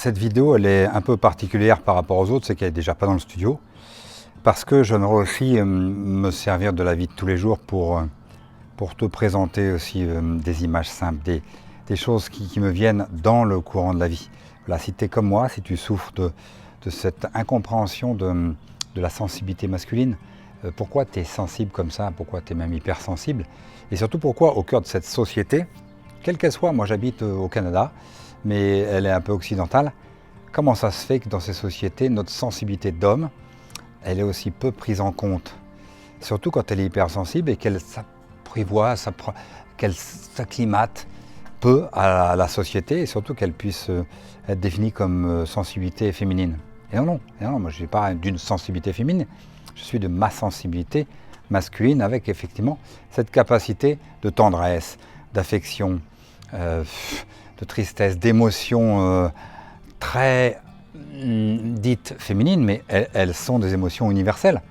Cette vidéo, elle est un peu particulière par rapport aux autres, c'est qu'elle n'est déjà pas dans le studio, parce que j'aimerais aussi me servir de la vie de tous les jours pour te présenter aussi des images simples, des choses qui me viennent dans le courant de la vie. Voilà, si tu es comme moi, si tu souffres de cette incompréhension de la sensibilité masculine, pourquoi tu es sensible comme ça, pourquoi tu es même hypersensible, et surtout pourquoi au cœur de cette société, quelle qu'elle soit, moi j'habite au Canada, mais elle est un peu occidentale. Comment ça se fait que dans ces sociétés, notre sensibilité d'homme, elle est aussi peu prise en compte? Surtout quand elle est hypersensible et qu'elle s'apprivoise, qu'elle s'acclimate peu à la société et surtout qu'elle puisse être définie comme sensibilité féminine. Et non, moi je ne suis pas d'une sensibilité féminine, je suis de ma sensibilité masculine avec effectivement cette capacité de tendresse, d'affection, de tristesse, d'émotions très dites féminines, mais elles sont des émotions universelles.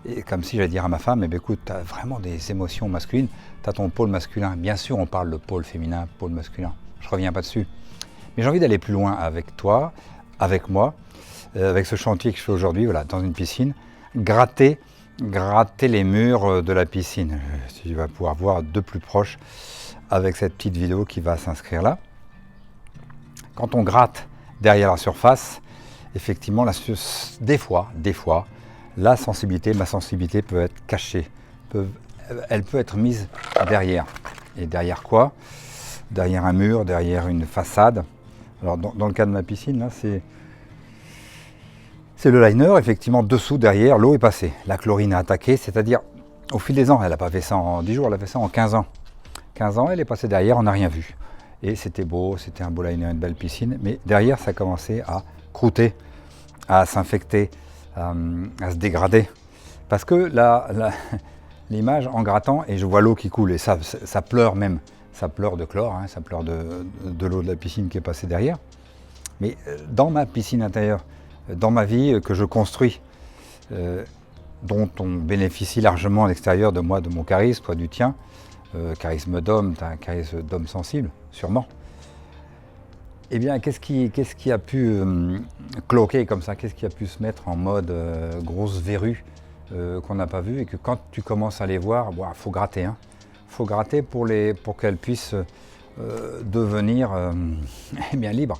Et comme si j'allais dire à ma femme, eh bien, écoute, tu as vraiment des émotions masculines, tu as ton pôle masculin. Bien sûr, on parle de pôle féminin, pôle masculin, je ne reviens pas dessus. Mais j'ai envie d'aller plus loin avec toi, avec moi, avec ce chantier que je fais aujourd'hui, voilà, dans une piscine, gratter les murs de la piscine. Tu vas pouvoir voir de plus proche avec cette petite vidéo qui va s'inscrire là. Quand on gratte derrière la surface, effectivement, des fois, la sensibilité, ma sensibilité peut être cachée. Elle peut être mise derrière. Et derrière quoi? Derrière un mur, derrière une façade. Alors dans le cas de ma piscine, là, c'est le liner, effectivement, dessous, derrière, l'eau est passée. La chlorine a attaqué, c'est-à-dire au fil des ans. Elle n'a pas fait ça en 10 jours, elle a fait ça en 15 ans. 15 ans, elle est passée derrière, on n'a rien vu. Et c'était beau, c'était un beau liner, une belle piscine. Mais derrière, ça a commencé à croûter, à s'infecter, à se dégrader. Parce que l'image, en grattant, et je vois l'eau qui coule, et ça pleure même. Ça pleure de chlore, hein, ça pleure de l'eau de la piscine qui est passée derrière. Mais dans ma piscine intérieure, dans ma vie que je construis, dont on bénéficie largement à l'extérieur de moi, de mon charisme, toi du tien, charisme d'homme, tu as un charisme d'homme sensible, sûrement. Eh bien, qu'est-ce qui a pu cloquer comme ça? Qu'est-ce qui a pu se mettre en mode grosse verrue qu'on n'a pas vue et que quand tu commences à les voir, il faut gratter. Hein. Faut gratter pour qu'elles puissent devenir eh bien, libres,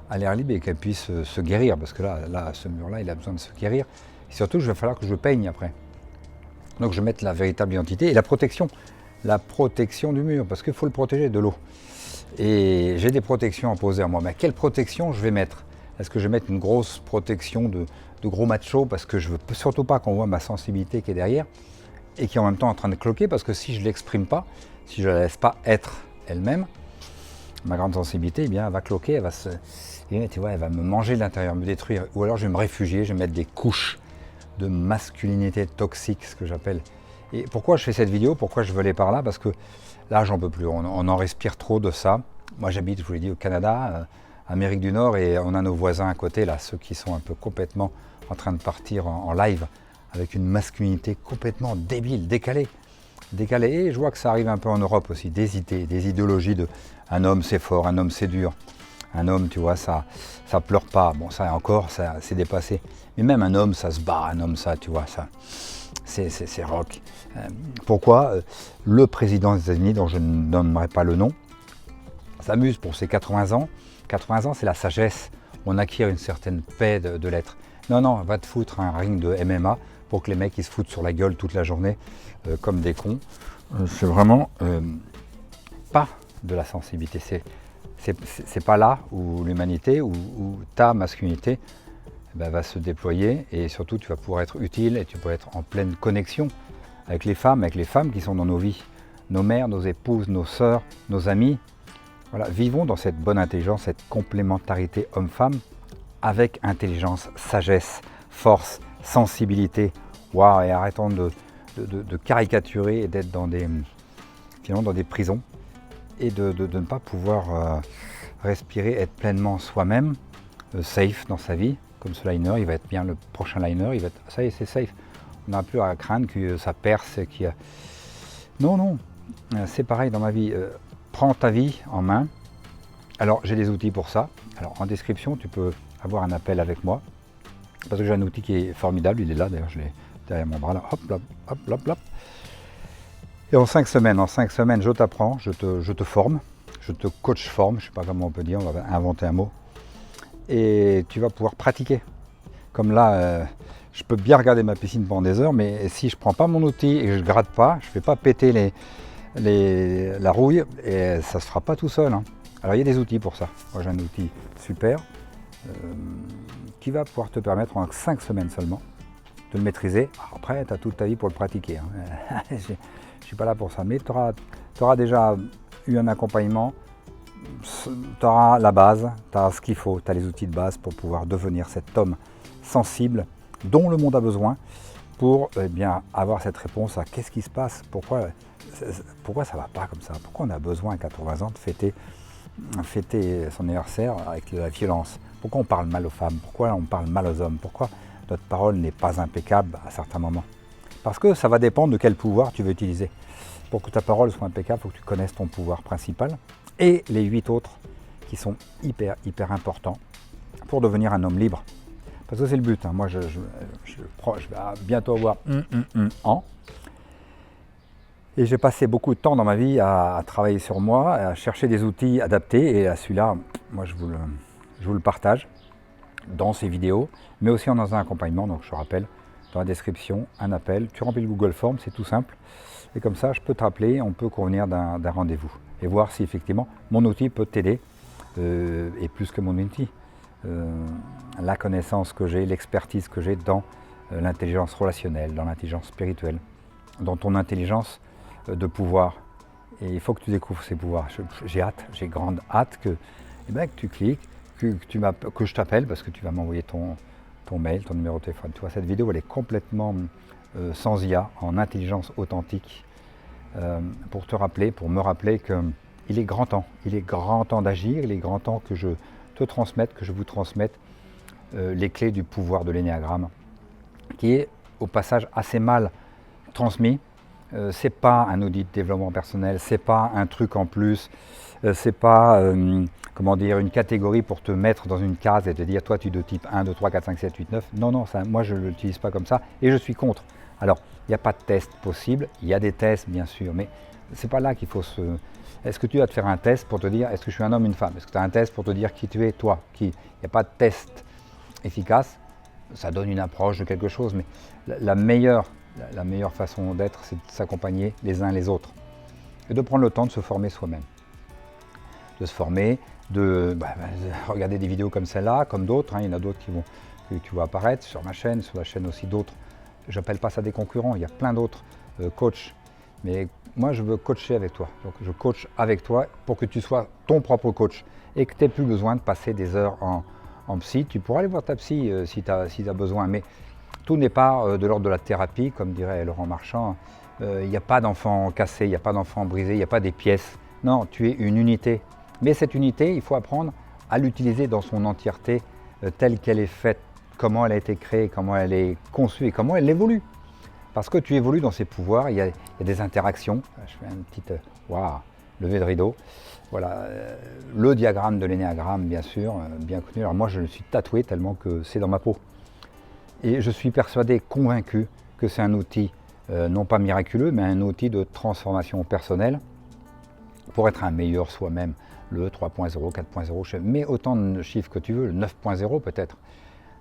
à l'air libre et qu'elles puissent se guérir. Parce que là, ce mur-là, il a besoin de se guérir. Et surtout, il va falloir que je peigne après. Donc, je mette la véritable identité et la protection du mur, parce qu'il faut le protéger de l'eau. Et j'ai des protections à poser à moi. Mais quelle protection je vais mettre? Est-ce que je vais mettre une grosse protection de gros macho parce que je ne veux surtout pas qu'on voit ma sensibilité qui est derrière et qui est en même temps en train de cloquer, parce que si je ne l'exprime pas, si je ne la laisse pas être elle-même, ma grande sensibilité, eh bien, elle va cloquer, elle va me manger de l'intérieur, me détruire. Ou alors je vais me réfugier, je vais mettre des couches de masculinité toxique, ce que j'appelle. Et pourquoi je fais cette vidéo? Pourquoi je veux aller par là? Parce que là, j'en peux plus. On en respire trop de ça. Moi, j'habite, je vous l'ai dit, au Canada, Amérique du Nord, et on a nos voisins à côté, là, ceux qui sont un peu complètement en train de partir en live avec une masculinité complètement débile, décalée. Et je vois que ça arrive un peu en Europe aussi, des idéologies de un homme c'est fort, un homme c'est dur. Un homme, tu vois, ça pleure pas. Bon, ça encore, ça c'est dépassé. Mais même un homme, ça se bat. Un homme, ça, tu vois, ça, c'est rock. Pourquoi le président des États-Unis, dont je ne nommerai pas le nom, s'amuse pour ses 80 ans. 80 ans, c'est la sagesse. On acquiert une certaine paix de l'être. Non, va te foutre un ring de MMA pour que les mecs ils se foutent sur la gueule toute la journée comme des cons. C'est vraiment pas de la sensibilité. C'est pas là où l'humanité, où ta masculinité va se déployer, et surtout tu vas pouvoir être utile et tu pourras être en pleine connexion avec les femmes qui sont dans nos vies, nos mères, nos épouses, nos sœurs, nos amis. Voilà, vivons dans cette bonne intelligence, cette complémentarité homme-femme avec intelligence, sagesse, force, sensibilité. Waouh, et arrêtons de caricaturer et d'être dans des prisons et de ne pas pouvoir respirer, être pleinement soi-même, safe dans sa vie. Comme ce liner, il va être bien, le prochain liner, il va être, ça y est, c'est safe. On n'a plus à craindre que ça perce, Non, c'est pareil dans ma vie. Prends ta vie en main, Alors j'ai des outils pour ça. Alors en description, tu peux avoir un appel avec moi. Parce que j'ai un outil qui est formidable, il est là, d'ailleurs je l'ai derrière mon bras là, hop, hop, hop, hop, hop. Et en 5 semaines, je t'apprends, je te forme, je te coach forme, je ne sais pas comment on peut dire, on va inventer un mot. Et tu vas pouvoir pratiquer. Comme là, je peux bien regarder ma piscine pendant des heures, mais si je ne prends pas mon outil et que je ne gratte pas, je ne fais pas péter la rouille, et ça ne se fera pas tout seul. Hein. Alors il y a des outils pour ça. Moi j'ai un outil super, qui va pouvoir te permettre en 5 semaines seulement de le maîtriser. Après, tu as toute ta vie pour le pratiquer. Hein. Je ne suis pas là pour ça, mais tu auras déjà eu un accompagnement, tu auras la base, tu as ce qu'il faut, tu as les outils de base pour pouvoir devenir cet homme sensible dont le monde a besoin pour bien avoir cette réponse à qu'est-ce qui se passe, pourquoi ça ne va pas comme ça, pourquoi on a besoin à 80 ans de fêter son anniversaire avec de la violence. Pourquoi on parle mal aux femmes? Pourquoi on parle mal aux hommes? Pourquoi notre parole n'est pas impeccable à certains moments? Parce que ça va dépendre de quel pouvoir tu veux utiliser. Pour que ta parole soit impeccable, il faut que tu connaisses ton pouvoir principal et les 8 autres qui sont hyper importants pour devenir un homme libre. Parce que c'est le but. Hein. Moi, je vais bientôt avoir un an. Et j'ai passé beaucoup de temps dans ma vie à travailler sur moi, à chercher des outils adaptés. Et à celui-là, moi, je vous le partage dans ces vidéos, mais aussi dans un accompagnement. Donc, je te rappelle, dans la description, un appel. Tu remplis le Google Form, c'est tout simple. Et comme ça, je peux te rappeler, on peut convenir d'un rendez-vous et voir si effectivement mon outil peut t'aider, et plus que mon outil. La connaissance que j'ai, l'expertise que j'ai dans l'intelligence relationnelle, dans l'intelligence spirituelle, dans ton intelligence de pouvoir. Et il faut que tu découvres ces pouvoirs. J'ai hâte, j'ai grande hâte que tu cliques, que je t'appelle parce que tu vas m'envoyer ton mail, ton numéro de téléphone. Tu vois, cette vidéo, elle est complètement sans IA, en intelligence authentique, pour te rappeler, pour me rappeler qu'il est grand temps d'agir, il est grand temps que je te transmette, que je vous transmette les clés du pouvoir de l'énéagramme, qui est au passage assez mal transmis. C'est pas un audit de développement personnel, c'est pas un truc en plus, c'est pas comment dire, une catégorie pour te mettre dans une case et te dire toi tu es de type 1, 2, 3, 4, 5, 7, 8, 9. Non, non, ça, moi je ne l'utilise pas comme ça et je suis contre. Alors, il n'y a pas de test possible, il y a des tests bien sûr, mais c'est pas là qu'il faut se... Est-ce que tu vas te faire un test pour te dire est-ce que je suis un homme ou une femme? Est-ce que tu as un test pour te dire qui tu es, toi? Il n'y a pas de test efficace, ça donne une approche de quelque chose, mais la meilleure façon d'être, c'est de s'accompagner les uns les autres et de prendre le temps de se former soi-même. De se former, de regarder des vidéos comme celle-là, comme d'autres, hein, il y en a d'autres que tu vas apparaître sur ma chaîne, sur la chaîne aussi d'autres. J'appelle pas ça des concurrents, il y a plein d'autres coachs, mais moi je veux coacher avec toi. Donc je coach avec toi pour que tu sois ton propre coach et que tu n'aies plus besoin de passer des heures en psy. Tu pourras aller voir ta psy si tu as besoin, mais tout n'est pas de l'ordre de la thérapie, comme dirait Laurent Marchand. Il n'y a pas d'enfant cassé, il n'y a pas d'enfant brisé, il n'y a pas des pièces. Non, tu es une unité. Mais cette unité, il faut apprendre à l'utiliser dans son entièreté, telle qu'elle est faite, comment elle a été créée, comment elle est conçue et comment elle évolue. Parce que tu évolues dans ces pouvoirs, il y a des interactions. Je fais une petite levée de rideau. Voilà, le diagramme de l'énéagramme, bien sûr, bien connu. Alors moi, je le suis tatoué tellement que c'est dans ma peau. Et je suis persuadé, convaincu, que c'est un outil, non pas miraculeux, mais un outil de transformation personnelle pour être un meilleur soi-même. Le 3.0, 4.0, mets autant de chiffres que tu veux, le 9.0 peut-être.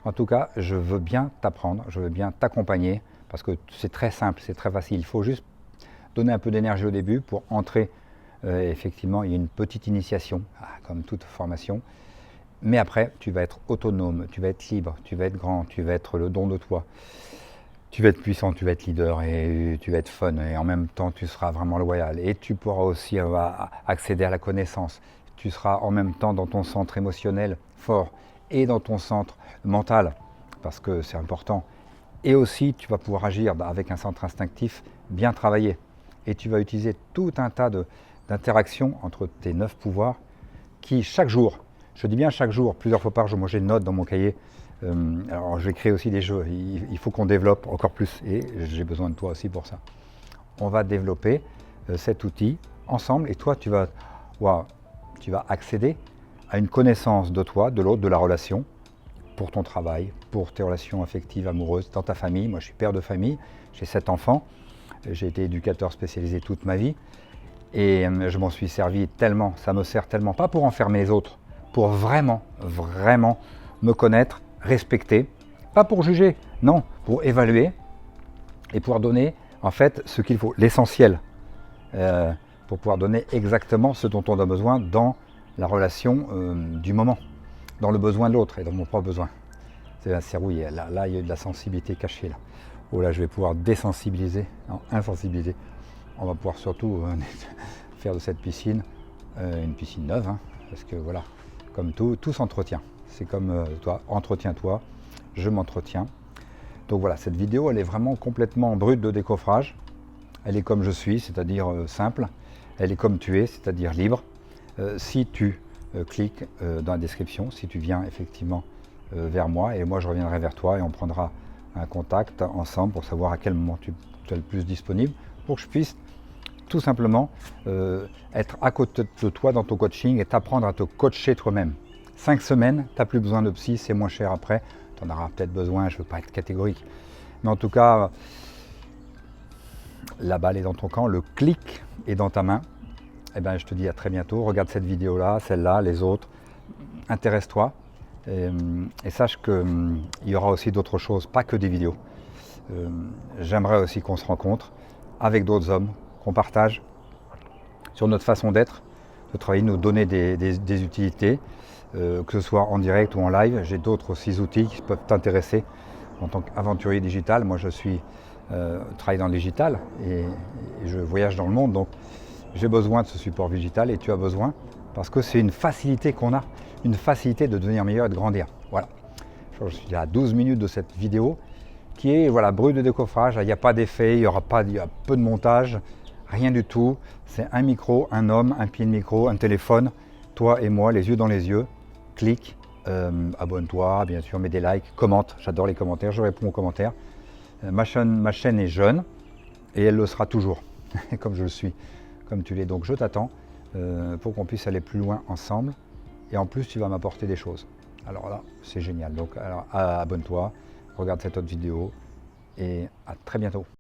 En tout cas, je veux bien t'apprendre, je veux bien t'accompagner, parce que c'est très simple, c'est très facile. Il faut juste donner un peu d'énergie au début pour entrer. Effectivement, il y a une petite initiation, comme toute formation. Mais après, tu vas être autonome, tu vas être libre, tu vas être grand, tu vas être le don de toi. Tu vas être puissant, tu vas être leader et tu vas être fun. Et en même temps, tu seras vraiment loyal. Et tu pourras aussi accéder à la connaissance. Tu seras en même temps dans ton centre émotionnel fort et dans ton centre mental, parce que c'est important. Et aussi, tu vas pouvoir agir avec un centre instinctif bien travaillé. Et tu vas utiliser tout un tas d'interactions entre tes 9 pouvoirs qui, chaque jour, je dis bien chaque jour, plusieurs fois par jour, moi j'ai une note dans mon cahier. Alors je vais créer aussi des jeux, il faut qu'on développe encore plus et j'ai besoin de toi aussi pour ça. On va développer cet outil ensemble et toi tu vas accéder à une connaissance de toi, de l'autre, de la relation, pour ton travail, pour tes relations affectives, amoureuses, dans ta famille. Moi, je suis père de famille, j'ai 7 enfants, j'ai été éducateur spécialisé toute ma vie, et je m'en suis servi tellement, ça me sert tellement, pas pour enfermer les autres, pour vraiment, vraiment me connaître, respecter, pas pour juger, non, pour évaluer et pouvoir donner en fait ce qu'il faut, l'essentiel, pour pouvoir donner exactement ce dont on a besoin dans la relation du moment, dans le besoin de l'autre et dans mon propre besoin. C'est rouillé, là il y a de la sensibilité cachée là. Oh là je vais pouvoir désensibiliser, non, insensibiliser. On va pouvoir surtout faire de cette piscine une piscine neuve, hein, parce que voilà, comme tout s'entretient. C'est comme toi, entretiens-toi, je m'entretiens. Donc voilà, cette vidéo, elle est vraiment complètement brute de décoffrage. Elle est comme je suis, c'est-à-dire simple. Elle est comme tu es, c'est-à-dire libre. Si tu cliques dans la description, si tu viens effectivement vers moi, et moi je reviendrai vers toi et on prendra un contact ensemble pour savoir à quel moment tu es le plus disponible, pour que je puisse tout simplement être à côté de toi dans ton coaching et t'apprendre à te coacher toi-même. 5 semaines, tu n'as plus besoin de psy, c'est moins cher après. Tu en auras peut-être besoin, je ne veux pas être catégorique. Mais en tout cas, la balle est dans ton camp, le clic est dans ta main. Eh bien, je te dis à très bientôt. Regarde cette vidéo-là, celle-là, les autres. Intéresse-toi et sache qu'il y aura aussi d'autres choses, pas que des vidéos. J'aimerais aussi qu'on se rencontre avec d'autres hommes, qu'on partage sur notre façon d'être, de travailler, nous donner des utilités, que ce soit en direct ou en live. J'ai d'autres aussi outils qui peuvent t'intéresser en tant qu'aventurier digital. Moi, je travaille dans le digital et je voyage dans le monde, donc j'ai besoin de ce support digital et tu as besoin parce que c'est une facilité qu'on a, une facilité de devenir meilleur et de grandir. Voilà. Je suis à 12 minutes de cette vidéo qui est voilà, brute de décoffrage. Il n'y a pas d'effet, il y a peu de montage, rien du tout. C'est un micro, un homme, un pied de micro, un téléphone, toi et moi, les yeux dans les yeux. Clique, abonne-toi, bien sûr, mets des likes, commente. J'adore les commentaires, je réponds aux commentaires. Ma chaîne est jeune et elle le sera toujours, comme je le suis, comme tu l'es. Donc je t'attends pour qu'on puisse aller plus loin ensemble. Et en plus, tu vas m'apporter des choses. Alors là, c'est génial. Donc abonne-toi, regarde cette autre vidéo et à très bientôt.